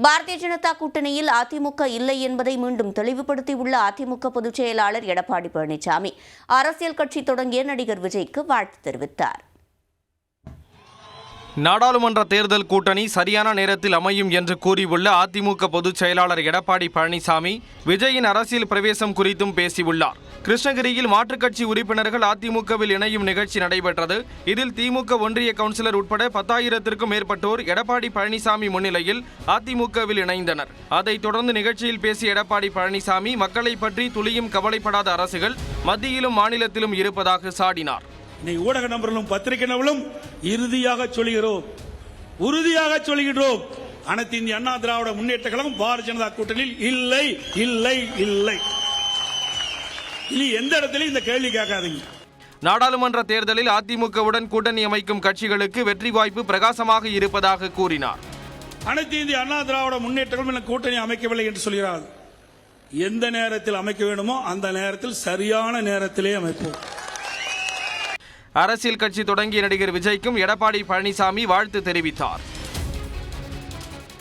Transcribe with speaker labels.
Speaker 1: பாரதிய ஜனதா கூட்டணியில் அதிமுக இல்லை என்பதை மீண்டும் தெளிவுபடுத்தியுள்ள அதிமுக பொதுச் செயலாளர் எடப்பாடி பழனிசாமி அரசியல் கட்சி தொடங்கிய நடிகர் விஜய்க்கு வாழ்த்து தெரிவித்தார்.
Speaker 2: நாடாளுமன்ற தேர்தல் கூட்டணி சரியான நேரத்தில் அமையும் என்று கூறியுள்ள அதிமுக பொதுச் செயலாளர் எடப்பாடி பழனிசாமி விஜயின் அரசியல் பிரவேசம் குறித்தும் பேசியுள்ளார். கிருஷ்ணகிரியில் மாற்றுக் கட்சி உறுப்பினர்கள் அதிமுகவில் இணையும் நிகழ்ச்சி நடைபெற்றது. இதில் திமுக ஒன்றிய கவுன்சிலர் உட்பட 10,000க்கும் மேற்பட்டோர் எடப்பாடி பழனிசாமி முன்னிலையில் அதிமுகவில் இணைந்தனர். அதைத் தொடர்ந்து நிகழ்ச்சியில் பேசிய எடப்பாடி பழனிசாமி மக்களை பற்றி துளியும் கவலைப்படாத அரசுகள் மத்தியிலும் மாநிலத்திலும் இருப்பதாக சாடினார்.
Speaker 3: ஊடக நபர்களும் பத்திரிகை நபர்களும் உறுதியாக சொல்கிறோம், அனைத்து இந்திய அண்ணா திராவிட முன்னேற்ற கழகம் பாரதிய ஜனதா கூட்டணியில் இல்லை இல்லை இல்லை. இனி எந்த இடத்திலும் இந்த கேள்வி கேட்காதீங்க.
Speaker 2: நாடாளுமன்ற தேர்தலில் அதிமுகவுடன் கூட்டணி அமைக்கும் கட்சிகளுக்கு வெற்றி வாய்ப்பு பிரகாசமாக இருப்பதாக கூறினார்.
Speaker 3: அனைத்து இந்திய அண்ணா திராவிட முன்னேற்ற கழகம் கூட்டணி அமைக்கவில்லை என்று சொல்கிறார். எந்த நேரத்தில் அமைக்க வேண்டுமோ அந்த நேரத்தில் சரியான நேரத்திலே அமைப்போம்.
Speaker 2: அரசியல் கட்சி தொடங்கிய நடிகர் விஜய்க்கும் எடப்பாடி பழனிசாமி வாழ்த்து தெரிவித்தார்.